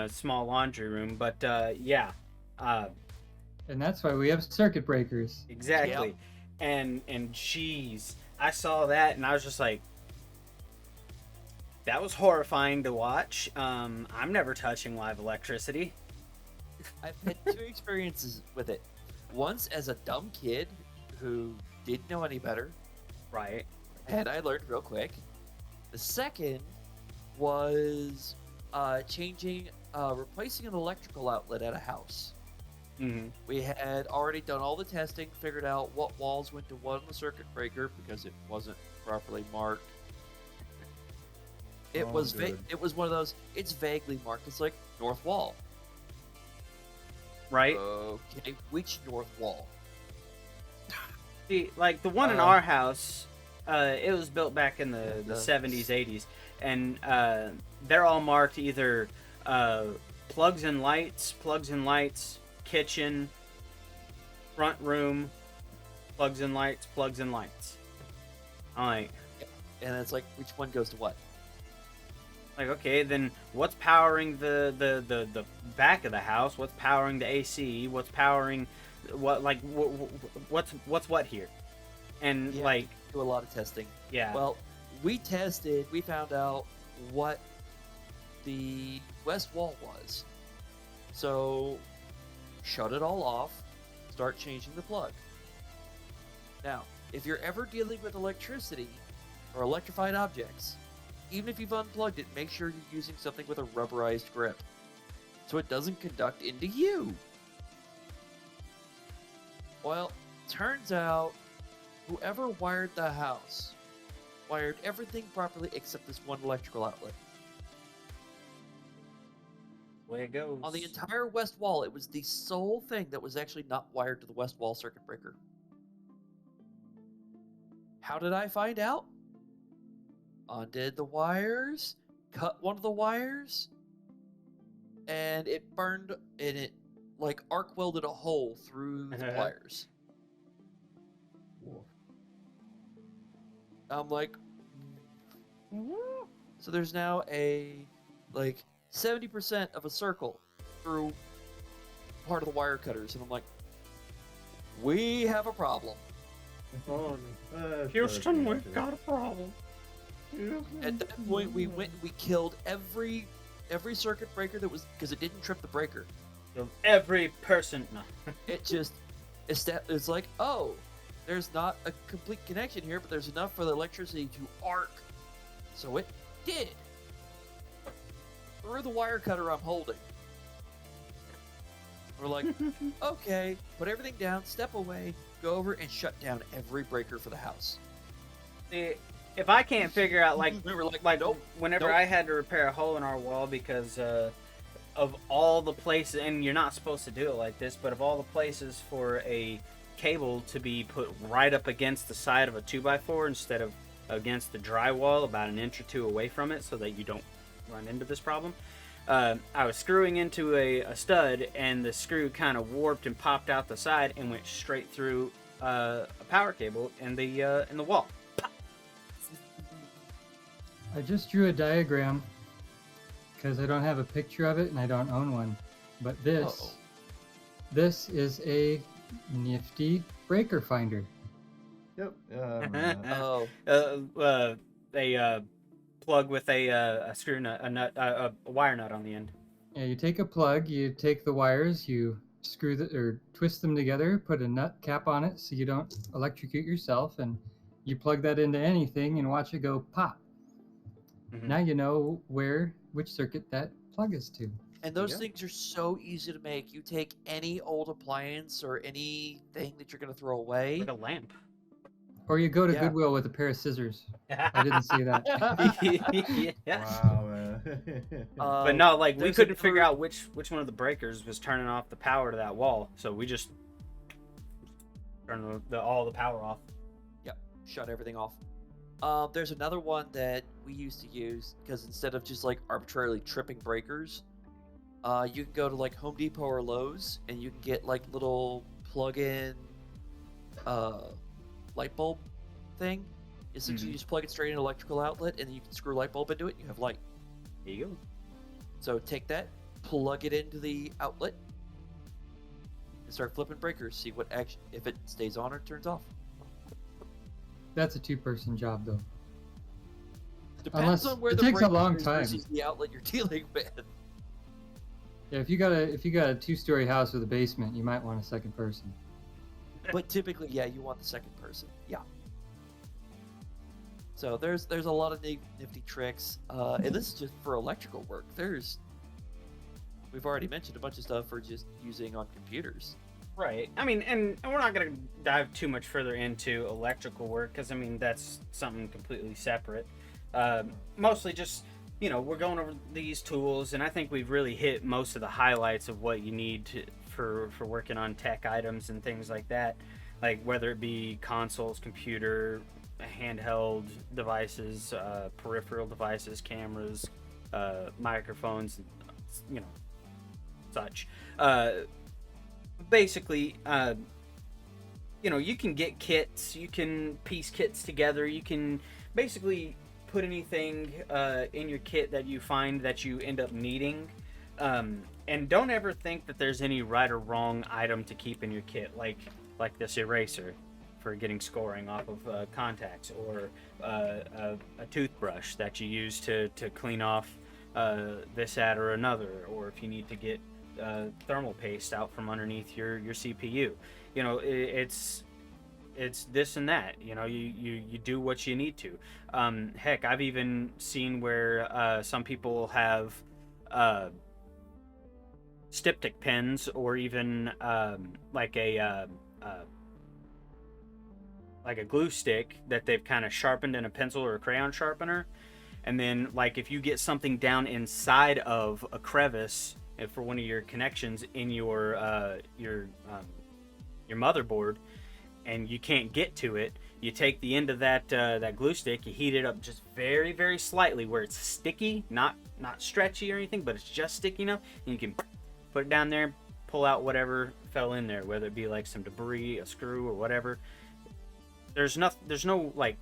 S1: small laundry room, but yeah.
S2: And that's why we have circuit breakers.
S1: Exactly. Yep. And geez, I saw that and I was just like, that was horrifying to watch. I'm never touching live electricity.
S3: I've had 2 experiences with it. Once as a dumb kid who didn't know any better.
S1: Right.
S3: And I learned real quick. The second was replacing an electrical outlet at a house.
S1: Mm-hmm.
S3: We had already done all the testing, figured out what walls went to what on the circuit breaker because it wasn't properly marked. It was one of those. It's vaguely marked. It's like north wall.
S1: Right.
S3: Okay, which north wall?
S1: See, like the one in our house, it was built back in the 70s, 80s, and they're all marked either plugs and lights, kitchen, front room, plugs and lights. I'm like,
S3: and it's like, which one goes to what?
S1: Like, okay, then what's powering the back of the house? What's powering the AC? What's powering what? Like, what's what here? And
S3: yeah,
S1: like,
S3: do a lot of testing.
S1: Yeah.
S3: Well, we tested. We found out what the west wall was. So, shut it all off. Start changing the plug. Now, if you're ever dealing with electricity or electrified objects, even if you've unplugged it, make sure you're using something with a rubberized grip so it doesn't conduct into you. Well, turns out whoever wired the house wired everything properly except this one electrical outlet.
S1: Way it goes.
S3: On the entire west wall, it was the sole thing that was actually not wired to the west wall circuit breaker. How did I find out? Undid the wires, cut one of the wires, and it burned, and it like arc welded a hole through the pliers. I'm like, so there's now a like 70% of a circle through part of the wire cutters, and I'm like, we have a problem.
S1: Houston, we've got a problem.
S3: At that point, we went and we killed every circuit breaker that was, because it didn't trip the breaker.
S1: Every person. No.
S3: It's like, oh, there's not a complete connection here, but there's enough for the electricity to arc. So it did. Through the wire cutter I'm holding. We're like, okay, put everything down, step away, go over and shut down every breaker for the house.
S1: If I can't figure out, like,
S3: we were like nope,
S1: whenever
S3: nope.
S1: I had to repair a hole in our wall because of all the places, and you're not supposed to do it like this, but of all the places for a cable to be put right up against the side of a 2x4 instead of against the drywall about an inch or two away from it so that you don't run into this problem. I was screwing into a stud, and the screw kind of warped and popped out the side and went straight through a power cable in the wall.
S2: I just drew a diagram because I don't have a picture of it and I don't own one. But this is a nifty breaker finder.
S4: Yep. Yeah. I remember that.
S1: A plug with a screw nut, a wire nut on the end.
S2: Yeah, you take a plug, you take the wires, you screw or twist them together, put a nut cap on it so you don't electrocute yourself, and you plug that into anything and watch it go pop.
S1: Mm-hmm.
S2: Now you know which circuit that plug is to.
S3: And those things are so easy to make. You take any old appliance or anything that you're going to throw away.
S1: Like a lamp.
S2: Or you go to
S3: Yeah.
S2: Goodwill with a pair of scissors. I didn't see that.
S1: Yeah.
S4: Wow, man.
S1: But no, like we
S3: there's
S1: couldn't figure
S3: another-
S1: out which one of the breakers was turning off the power to that wall, so we just turned all the power off.
S3: Yep, shut everything off. There's another one that we used to use because instead of just like arbitrarily tripping breakers, you can go to like Home Depot or Lowe's and you can get like little plug-in light bulb thing. Essentially, you just plug it straight in an electrical outlet and then you can screw a light bulb into it and you have light.
S1: There you go.
S3: So take that, plug it into the outlet, and start flipping breakers. See what action, if it stays on or turns off.
S2: That's a 2-person job, though.
S3: Depends
S2: Unless
S3: on where
S2: it
S3: the
S2: takes a
S3: breaker
S2: long
S3: is
S2: time.
S3: versus the outlet you're dealing with.
S2: Yeah, if you got a 2-story house with a basement, you might want a second person.
S3: But typically, yeah, you want the second person. Yeah. So there's a lot of nifty tricks, and this is just for electrical work. We've already mentioned a bunch of stuff for just using on computers.
S1: Right. I mean, and we're not going to dive too much further into electrical work because, I mean, that's something completely separate. Mostly just, we're going over these tools, and I think we've really hit most of the highlights of what you need for working on tech items and things like that. Like, whether it be consoles, computer, handheld devices, peripheral devices, cameras, microphones, such. Basically, you can get kits, you can piece kits together, you can basically put anything in your kit that you find that you end up needing. And don't ever think that there's any right or wrong item to keep in your kit, like this eraser for getting scoring off of contacts, or a toothbrush that you use to clean off this, that, or another, or if you need to get thermal paste out from underneath your CPU. It's this and that. You do what you need to. Heck, I've even seen where some people have styptic pens, or even like a glue stick that they've kind of sharpened in a pencil or a crayon sharpener, and then like if you get something down inside of a crevice for one of your connections in your motherboard, and you can't get to it, you take the end of that glue stick, you heat it up just very, very slightly where it's sticky, not stretchy or anything, but it's just sticky enough, and you can put it down there, pull out whatever fell in there, whether it be like some debris, a screw, or whatever. There's no like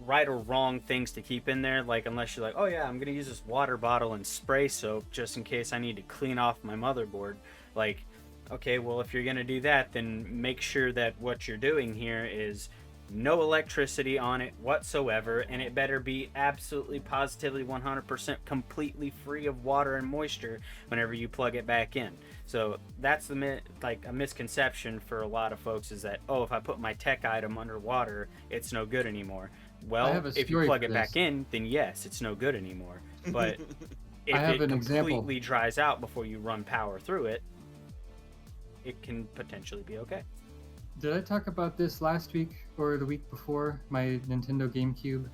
S1: right or wrong things to keep in there, like unless you're like, oh yeah, I'm gonna use this water bottle and spray soap just in case I need to clean off my motherboard. Like, okay, well, if you're gonna do that, then make sure that what you're doing here is no electricity on it whatsoever, and it better be absolutely positively 100% completely free of water and moisture whenever you plug it back in. So that's a misconception for a lot of folks, is that, oh, if I put my tech item underwater, it's no good anymore. Well, if you plug it back in, then yes, it's no good anymore. But if it completely dries out before you run power through it, it can potentially be okay.
S2: Did I talk about this last week or the week before? My Nintendo GameCube?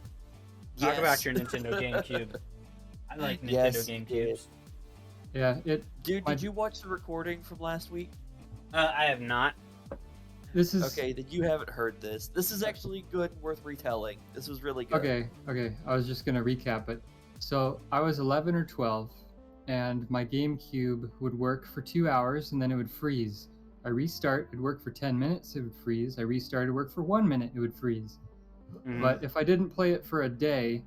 S1: Talk about your Nintendo GameCube. I like Nintendo GameCubes.
S2: Yeah,
S3: Dude, did you watch the recording from last week?
S1: I have not.
S2: This is
S3: okay. Then you haven't heard this. This is actually good and worth retelling. This was really good.
S2: Okay. I was just gonna recap it. So I was 11 or 12, and my GameCube would work for 2 hours, and then it would freeze. I restart, it'd work for 10 minutes, it would freeze. I restart, it'd work for 1 minute, it would freeze.
S1: Mm-hmm.
S2: But if I didn't play it for a day,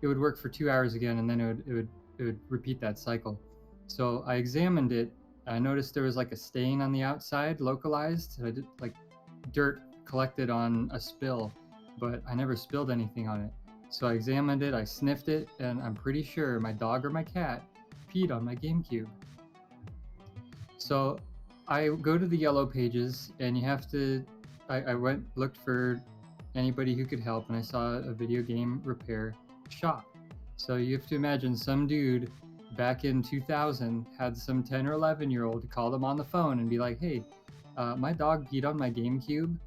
S2: it would work for 2 hours again, and then it would repeat that cycle. So I examined it. I noticed there was like a stain on the outside, localized. I did like dirt collected on a spill, but I never spilled anything on it. So I examined it, I sniffed it, and I'm pretty sure my dog or my cat peed on my GameCube. So I go to the yellow pages, and you have to. I looked for anybody who could help, and I saw a video game repair shop. So you have to imagine some dude back in 2000 had some 10 or 11-year-old call them on the phone and be like, hey, my dog peed on my GameCube.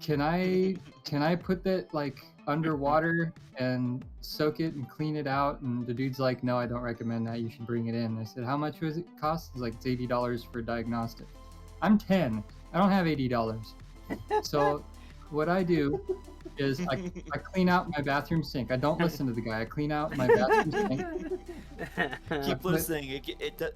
S2: Can I put that like underwater and soak it and clean it out? And the dude's like, no, I don't recommend that. You should bring it in. I said, how much was it cost? It's like, it's $80 for a diagnostic. I'm 10. I don't have $80. So what I do is I clean out my bathroom sink. I don't listen to the guy. I clean out my bathroom sink.
S3: Keep listening.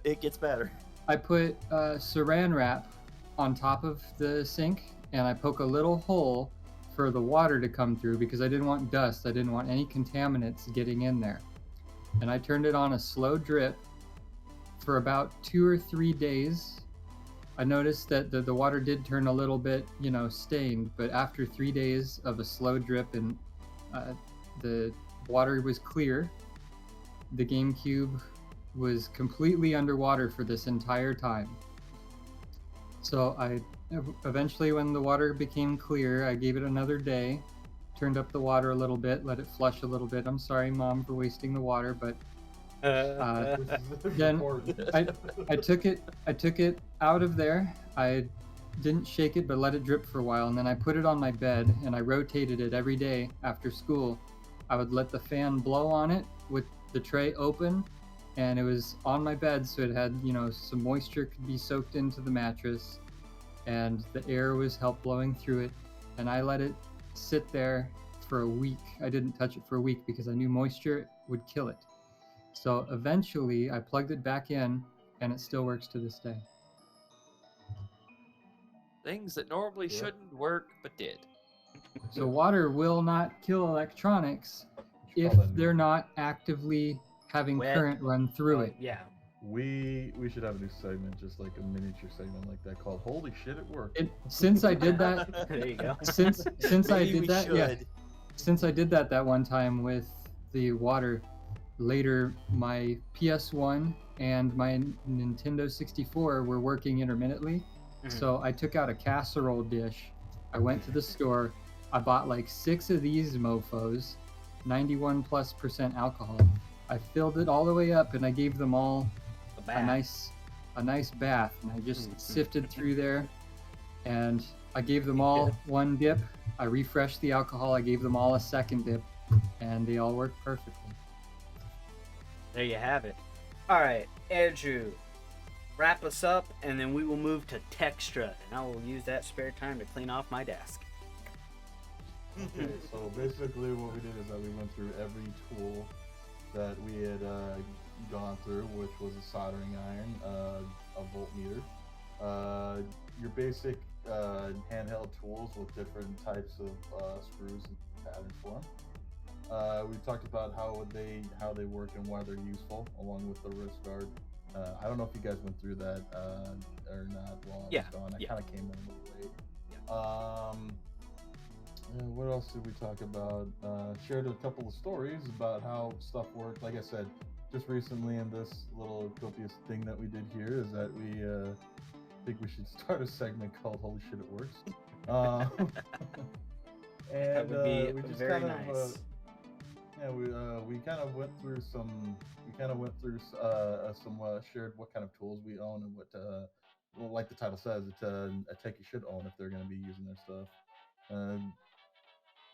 S3: It gets better.
S2: I put saran wrap on top of the sink, and I poke a little hole for the water to come through because I didn't want dust. I didn't want any contaminants getting in there. And I turned it on a slow drip for about 2 or 3 days. I noticed that the water did turn a little bit, stained, but after 3 days of a slow drip and the water was clear, the GameCube was completely underwater for this entire time. So I eventually, when the water became clear, I gave it another day, turned up the water a little bit, let it flush a little bit. I'm sorry, Mom, for wasting the water, but then I took it out of there. I didn't shake it, but let it drip for a while, and then I put it on my bed and I rotated it every day after school. I would let the fan blow on it with the tray open, and it was on my bed, so it had some moisture could be soaked into the mattress, and the air was blowing through it, and I let it sit there for a week. I didn't touch it for a week because I knew moisture would kill it. So eventually I plugged it back in, and it still works to this day.
S3: Things that normally shouldn't work, but did.
S2: So water will not kill electronics if they're not actively having current run through it.
S1: Yeah.
S4: We should have a new segment, just like a miniature segment like that, called "Holy Shit, it worked."
S2: Since I did that,
S1: There you go.
S2: since I
S3: Maybe
S2: did
S3: we
S2: that, yeah.
S3: should.
S2: Since I did that one time with the water, later my PS1 and my Nintendo 64 were working intermittently. So I took out a casserole dish. I went to the store. I bought like 6 of these mofos, 91+% alcohol. I filled it all the way up, and I gave them all a nice bath, and I just sifted through there, and I gave them all one dip. I refreshed the alcohol. I gave them all a second dip, and they all worked perfectly.
S1: There you have it. All right, Andrew, wrap us up, and then we will move to Textra, and I will use that spare time to clean off my desk.
S4: Okay, so basically what we did is that we went through every tool that we had gone through, which was a soldering iron, a voltmeter, your basic handheld tools with different types of screws and patterns for them. We talked about how they work and why they're useful, along with the wrist guard. I don't know if you guys went through that or not while I was gone. I kind of came in a little late. What else did we talk about? Shared a couple of stories about how stuff worked. Like I said, just recently in this little copious thing that we did here is that we think we should start a segment called "Holy Shit, It Works." And
S1: That would be
S4: we just
S1: very
S4: kind of
S1: nice.
S4: we kind of went through some shared what kind of tools we own and what like the title says, it's a techie should own if they're going to be using their stuff.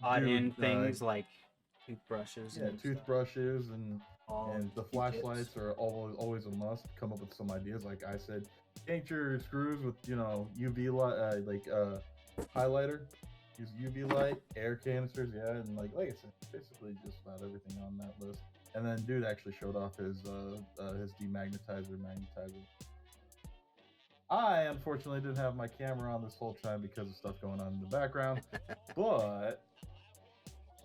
S1: Odd-end things like toothbrushes.
S4: Yeah,
S1: and
S4: toothbrushes and the
S1: Q-tips.
S4: flashlights are always a must. Come up with some ideas, like I said, paint your screws with UV light, highlighter. Use UV light, air canisters, and like I said, basically just about everything on that list. And then dude actually showed off his Demagnetizer magnetizer. I unfortunately didn't have my camera on this whole time because of stuff going on in the background, but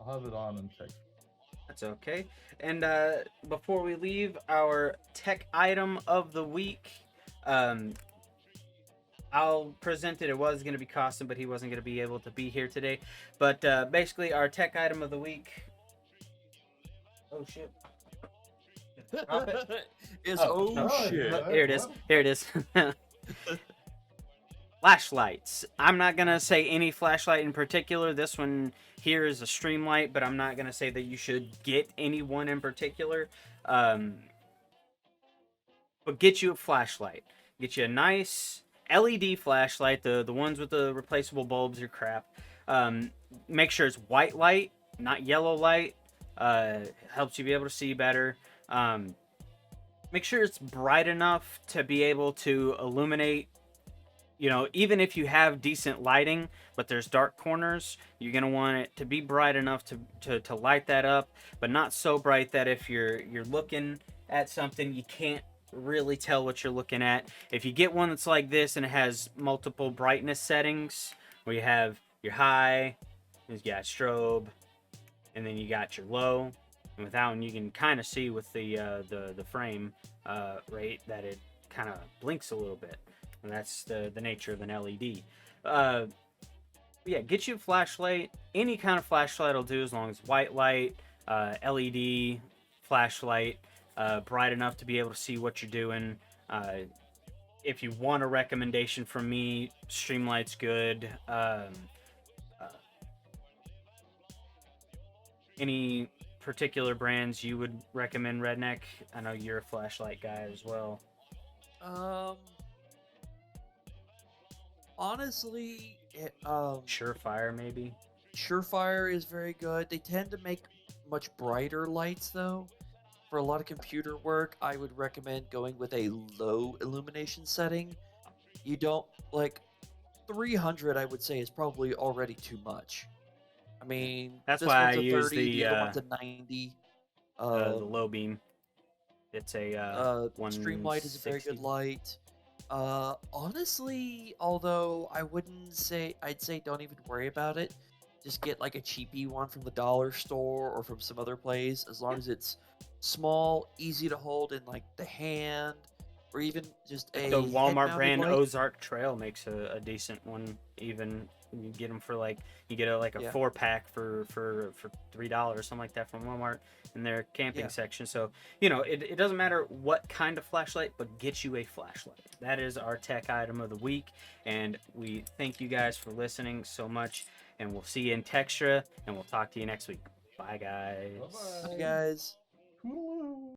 S4: I'll have it on in tech.
S1: That's okay. And before we leave, our tech item of the week, I'll present it. It was going to be Costin, but he wasn't going to be able to be here today. But basically, our tech item of the week. Oh shit! Drop it.
S3: Shit.
S1: Here it is. Here it is. Flashlights. I'm not gonna say any flashlight in particular. This one here is a Streamlight, but I'm not gonna say that you should get any one in particular. but get you a flashlight. Get you a nice LED flashlight, the ones with the replaceable bulbs or crap. Make sure it's white light, not yellow light. Helps you be able to see better. Make sure it's bright enough to be able to illuminate. You know, even if you have decent lighting, but there's dark corners, you're gonna want it to be bright enough to light that up, but not so bright that if you're looking at something, you can't really tell what you're looking at. If you get one that's like this and it has multiple brightness settings, where you have your high, you got strobe, and then you got your low, and with that one you can kind of see with the frame rate that it kind of blinks a little bit. And that's the nature of an LED. Yeah, get you a flashlight. Any kind of flashlight will do, as long as white light, LED flashlight, bright enough to be able to see what you're doing. If you want a recommendation from me, Streamlight's good. Any particular brands you would recommend, Redneck? I know you're a flashlight guy as well.
S3: Honestly,
S1: Surefire, maybe.
S3: Surefire is very good. They tend to make much brighter lights, though. For a lot of computer work, I would recommend going with a low illumination setting. You don't, like, 300, I would say, is probably already too much. I mean,
S1: That's
S3: this
S1: why
S3: one's
S1: I
S3: a
S1: use
S3: 30,
S1: the
S3: other one's a 90.
S1: the low beam. It's a
S3: Streamlight is a very good
S1: 160.
S3: light. Honestly, although I'd say don't even worry about it. Just get like a cheapy one from the dollar store or from some other place, as long as it's small, easy to hold in like the hand, or even just a
S1: The Walmart
S3: head-mounted
S1: brand
S3: light.
S1: Ozark Trail makes a decent one. Even you get them for like, you get a 4-pack for $3, something like that, from Walmart in their camping section. So you know, it doesn't matter what kind of flashlight, but get you a flashlight. That is our tech item of the week, and we thank you guys for listening so much, and we'll see you in Textra, and we'll talk to you next week. Bye guys.
S3: Hi guys.
S4: Toodaloo.